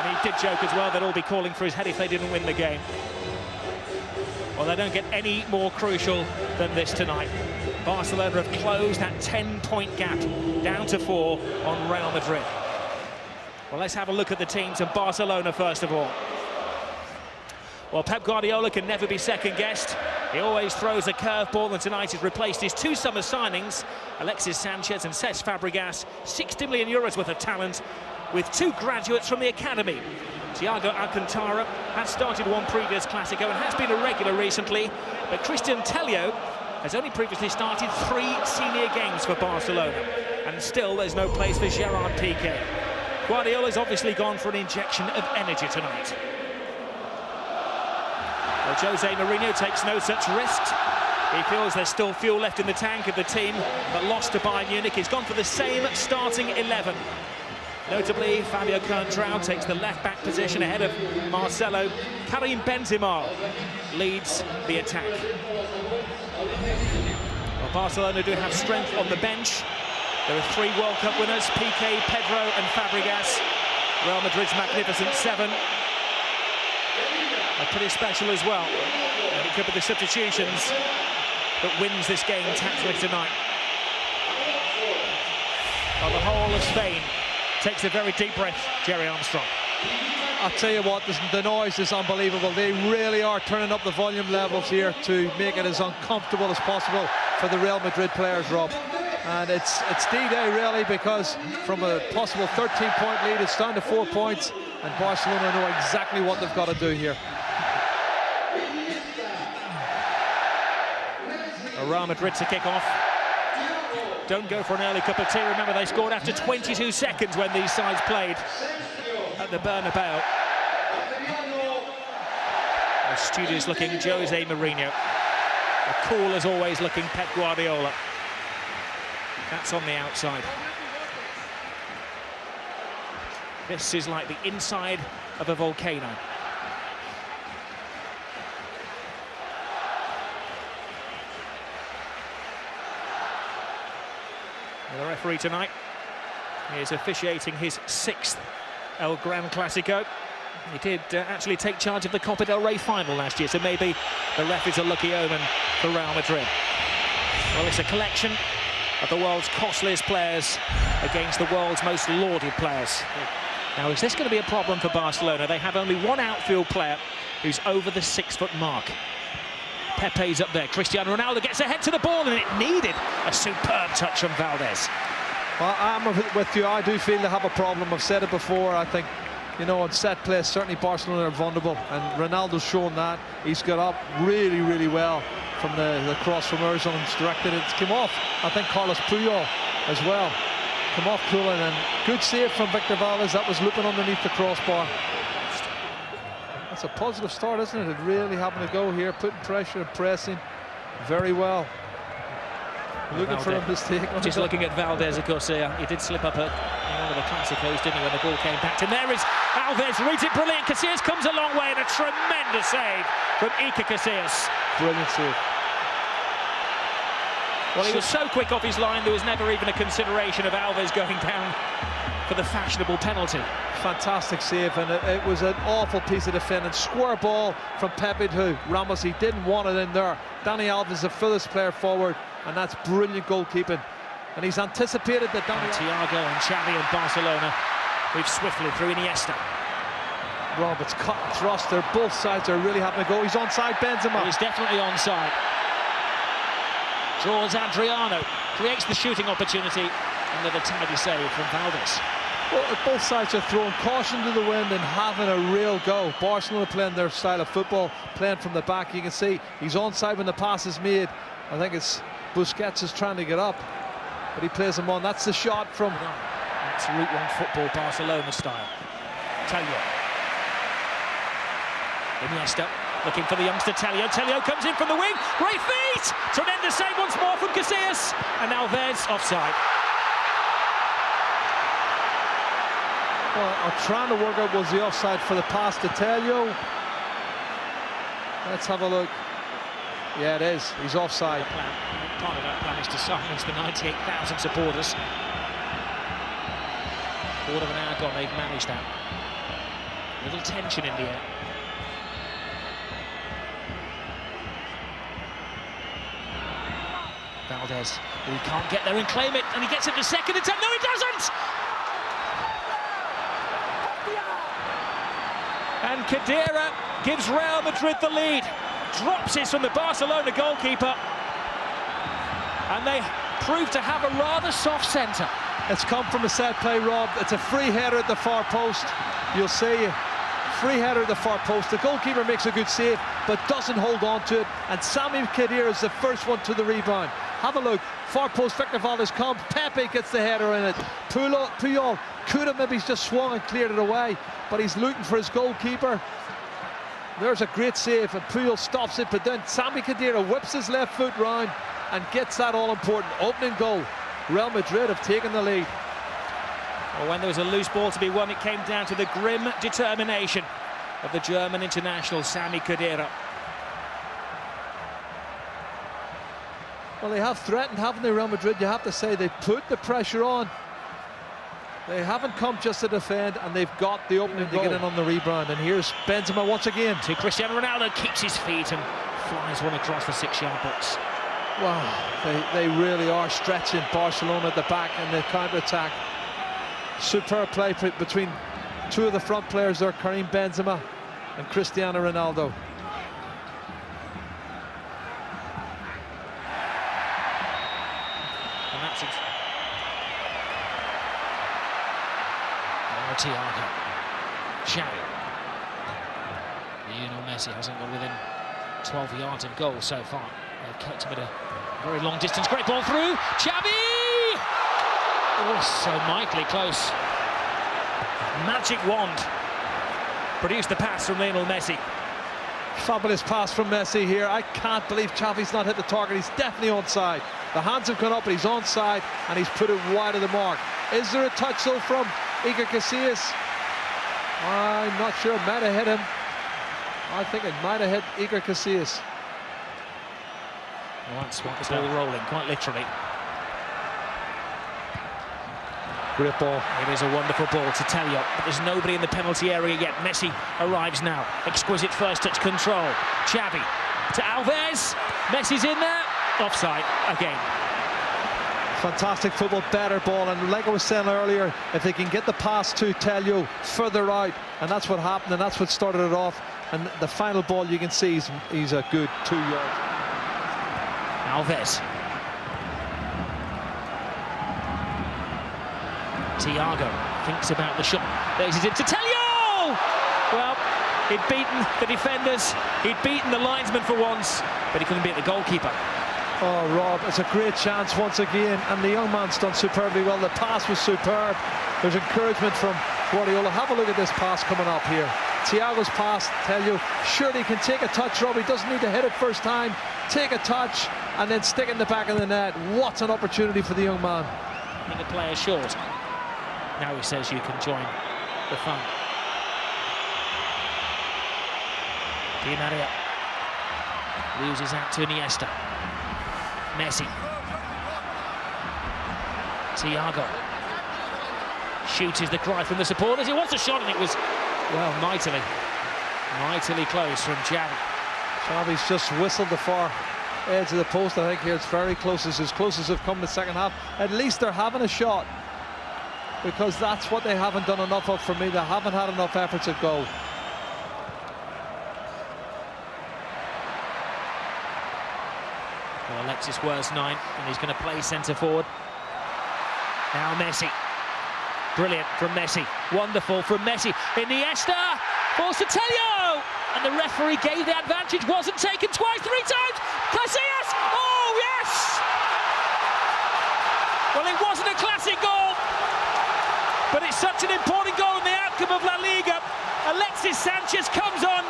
And he did joke as well, they'd all be calling for his head if they didn't win the game. Well, they don't get any more crucial than this tonight. Barcelona have closed that 10-point gap down to 4 on Real Madrid. Well, let's have a look at the teams and Barcelona first of all. Well, Pep Guardiola can never be second-guessed. He always throws a curveball, and tonight he's replaced his 2 summer signings, Alexis Sanchez and Cesc Fabregas, 60 million euros worth of talent, with 2 graduates from the academy. Thiago Alcantara has started one previous Clásico and has been a regular recently, but Christian Tello has only previously started 3 senior games for Barcelona, and still there's no place for Gerard Piqué. Guardiola's obviously gone for an injection of energy tonight. Well, Jose Mourinho takes no such risks. He feels there's still fuel left in the tank of the team that lost to Bayern Munich. He's gone for the same starting 11. Notably, Fabio Contrao takes the left-back position ahead of Marcelo. Karim Benzema leads the attack. Well, Barcelona do have strength on the bench. There are 3 World Cup winners, Piqué, Pedro and Fabregas. Real Madrid's magnificent 7 are pretty special as well. And it could be the substitutions that wins this game tactically tonight. On the whole of Spain takes a very deep breath, Jerry Armstrong. I'll tell you what, the noise is unbelievable. They really are turning up the volume levels here to make it as uncomfortable as possible for the Real Madrid players, Rob. And it's D-Day really, because from a possible 13-point lead, it's down to 4 points, and Barcelona know exactly what they've got to do here. Real Madrid to kick off. Don't go for an early cup of tea. Remember, they scored after 22 seconds when these sides played at the Bernabeu. A studious-looking Jose Mourinho. A cool, as always, looking Pep Guardiola. That's on the outside. This is like the inside of a volcano. The referee tonight is officiating his 6th El Gran Clásico. He did actually take charge of the Copa del Rey final last year, so maybe the ref is a lucky omen for Real Madrid. Well, it's a collection of the world's costliest players against the world's most lauded players. Now, is this going to be a problem for Barcelona? They have only 1 outfield player who's over the 6-foot mark. Pepe's up there. Cristiano Ronaldo gets ahead to the ball, and it needed a superb touch from Valdez. Well, I'm with you. I do feel they have a problem. I've said it before. I think, you know, on set plays, certainly Barcelona are vulnerable, and Ronaldo's shown that. He's got up really, really well from the cross from Ozil and directed it. It came off, I think, Carlos Puyol as well. Come off cooling, and good save from Victor Valdez. That was looping underneath the crossbar. That's a positive start, isn't it? Really having to go here, putting pressure and pressing very well. Looking for a mistake. Just looking at Valdez, of course, he did slip up in one of the Clásicos, didn't he, when the ball came back to him. There is Alves, reads it brilliant. Casillas comes a long way, and a tremendous save from Iker Casillas. Brilliant save. Well, he was so quick off his line, there was never even a consideration of Alves going down for the fashionable penalty. Fantastic save, and it was an awful piece of defending. Square ball from Pepe to Ramos. He didn't want it in there. Dani Alves is the furthest player forward, and that's brilliant goalkeeping. And he's anticipated that Thiago and Xavi and Barcelona move swiftly through Iniesta. Roberts cut and thrust there. Both sides are really having to go. He's onside, Benzema. He's definitely onside. Draws Adriano, creates the shooting opportunity. Another tidy save from Valdez. Well, both sides are throwing caution to the wind and having a real go. Barcelona playing their style of football, playing from the back. You can see he's onside when the pass is made. I think it's Busquets is trying to get up, but he plays him on. That's the shot from... That's Route 1 football, Barcelona style. Tello. Iniesta looking for the youngster Tello. Tello comes in from the wing. Great feet! Tremendous save once more from Casillas. And now there's offside. Well, I'm trying to work out was the offside for the pass to Tello. Let's have a look. Yeah, it is. He's offside. Part of that plan is to silence the 98,000 supporters. Quarter of an hour gone, they've managed that. Little tension in the air. Valdez, who can't get there and claim it, and he gets it to second attempt. No, he doesn't! And Khedira gives Real Madrid the lead. Drops it from the Barcelona goalkeeper. And they prove to have a rather soft centre. It's come from a set play, Rob. It's a free header at the far post. You'll see free header at the far post. The goalkeeper makes a good save, but doesn't hold on to it. And Sami Khedira is the first one to the rebound. Have a look. Far post, Victor Valdez comes. Pepe gets the header in it. Puyol could have maybe just swung and cleared it away, but he's looking for his goalkeeper. There's a great save, and Puyol stops it, but then Sami Khedira whips his left foot round and gets that all-important opening goal. Real Madrid have taken the lead. Well, when there was a loose ball to be won, it came down to the grim determination of the German international, Sami Khedira. Well, they have threatened, haven't they, Real Madrid? You have to say they put the pressure on. They haven't come just to defend, and they've got the opening to get in on the rebound. And here's Benzema once again. To Cristiano Ronaldo, keeps his feet and flies one across the 6-yard box. Wow, they really are stretching Barcelona at the back in the counter-attack. Superb play between two of the front players there, Karim Benzema and Cristiano Ronaldo. And that's it. Thiago. Xavi. Lionel Messi hasn't got within 12 yards of goal so far. They've kept him at a very long distance. Great ball through. Xavi! Oh, so mightily close. Magic wand produced the pass from Lionel Messi. Fabulous pass from Messi here. I can't believe Xavi's not hit the target. He's definitely onside. The hands have gone up, but he's onside, and he's put it wide of the mark. Is there a touch though from Iker Casillas? I'm not sure. It might have hit him. I think it might have hit Iker Casillas. Well, that's what the ball rolling, quite literally. Great ball. It is a wonderful ball to Telio, but there's nobody in the penalty area yet. Messi arrives now. Exquisite first touch control. Xavi to Alves. Messi's in there. Offside again. Fantastic football, better ball, and like I was saying earlier, if they can get the pass to Telio further out, and that's what happened, and that's what started it off, and the final ball you can see he's a good 2 yards. Alves. Thiago thinks about the shot. There's it into Telio! Well, he'd beaten the defenders, he'd beaten the linesman for once, but he couldn't beat the goalkeeper. Oh, Rob, it's a great chance once again, and the young man's done superbly well. The pass was superb. There's encouragement from Guardiola. Have a look at this pass coming up here. Thiago's pass, Telio, surely he can take a touch, Rob. He doesn't need to hit it first time. Take a touch and then stick it in the back of the net. What an opportunity for the young man. I think the player short. Now he says you can join the fun. Di Maria loses out to Iniesta. Messi. Thiago. Shoot is the cry from the supporters. He wants a shot, and it was, well, mightily close from Xavi. Xavi's just whistled the far edge of the post. I think here it's very close. It's as close as they've come in the second half. At least they're having a shot, because that's what they haven't done enough of for me. They haven't had enough efforts at goal. Well, Alexis wears 9, and he's going to play centre forward. Now Messi. Brilliant from Messi. Wonderful from Messi. Iniesta falls to Telio, and the referee gave the advantage. Wasn't taken twice, 3 times. Casillas. Oh yes. Well, it wasn't a classic goal, but it's such an important goal in the outcome of La Liga. Alexis Sanchez comes on,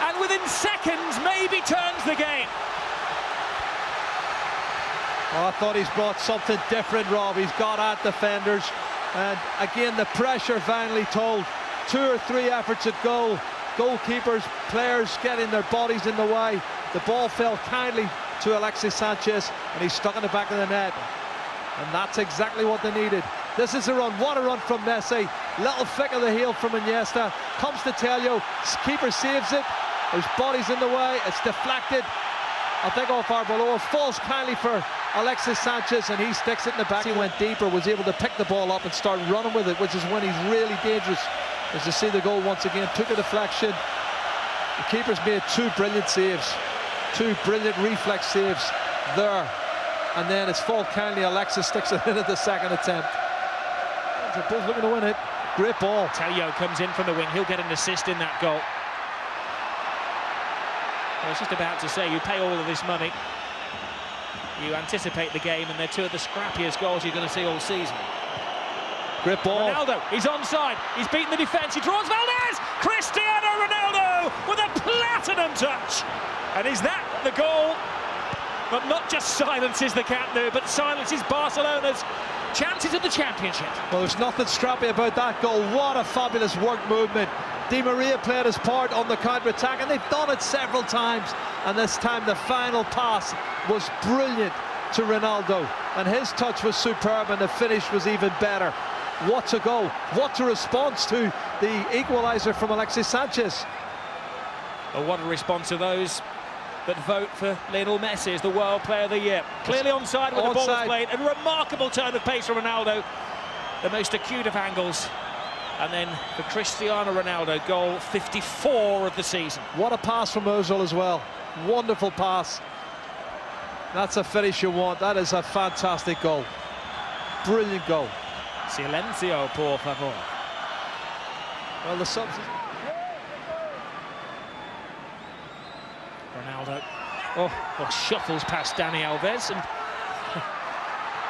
and within seconds maybe turns the game. Oh, I thought he's brought something different, Rob. He's got at defenders, and again the pressure finally told. 2 or 3 efforts at goal. Goalkeepers, players getting their bodies in the way. The ball fell kindly to Alexis Sanchez, and he's stuck in the back of the net, and that's exactly what they needed. This is a run. What a run from Messi. Little flick of the heel from Iniesta. Comes to Tello. Keeper saves it. His body's in the way. It's deflected. I think off Arbeloa. Falls kindly for Alexis Sanchez, and he sticks it in the back. He went deeper, was able to pick the ball up and start running with it, which is when he's really dangerous. As you see the goal once again, took a deflection. The keeper's made two brilliant saves. Two brilliant reflex saves there. And then it's fall kindly. Alexis sticks it in at the second attempt. They're both looking to win it. Great ball. Tello comes in from the wing. He'll get an assist in that goal. I was just about to say, you pay all of this money, you anticipate the game, and they're two of the scrappiest goals you're going to see all season. Great ball. Ronaldo, he's onside. He's beaten the defence. He draws Valdez. Cristiano Ronaldo with a platinum touch. And is that the goal that not just silences the Camp Nou, but silences Barcelona's chances of the championship? Well, there's nothing scrappy about that goal. What a fabulous work movement. Di Maria played his part on the counter-attack, and they've done it several times. And this time the final pass was brilliant to Ronaldo, and his touch was superb, and the finish was even better. What a goal. What a response to the equaliser from Alexis Sanchez. Well, what a response to those that vote for Lionel Messi as the World Player of the Year. Clearly onside when the ball was played. A remarkable turn of pace from Ronaldo. The most acute of angles. And then for Cristiano Ronaldo, goal 54 of the season. What a pass from Ozil as well. Wonderful pass. That's a finish you want. That is a fantastic goal. Brilliant goal. Silencio, por favor. Well, the subs. Ronaldo. Oh, shuffles past Dani Alves, and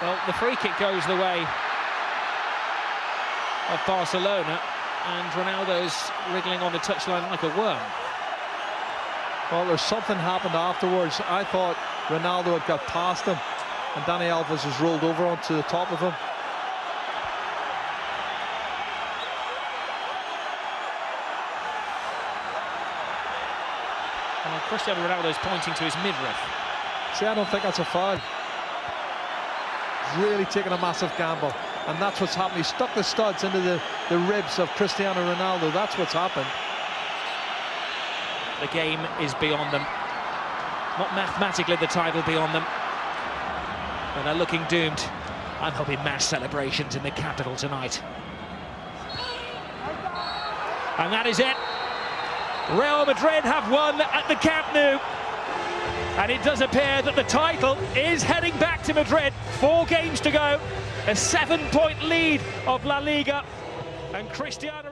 well, the free kick goes the way of Barcelona, and Ronaldo's wriggling on the touchline like a worm. Well, there's something happened afterwards. I thought Ronaldo had got past him, and Dani Alves has rolled over onto the top of him. Well, Cristiano Ronaldo's pointing to his midriff. See, I don't think that's a foul. He's really taking a massive gamble, and that's what's happened. He stuck the studs into the ribs of Cristiano Ronaldo. That's what's happened. The game is beyond them. Not mathematically the title beyond them, but they're looking doomed. I'm hoping mass celebrations in the capital tonight. And that is it. Real Madrid have won at the Camp Nou. And it does appear that the title is heading back to Madrid. 4 games to go. A 7-point lead of La Liga. And Cristiano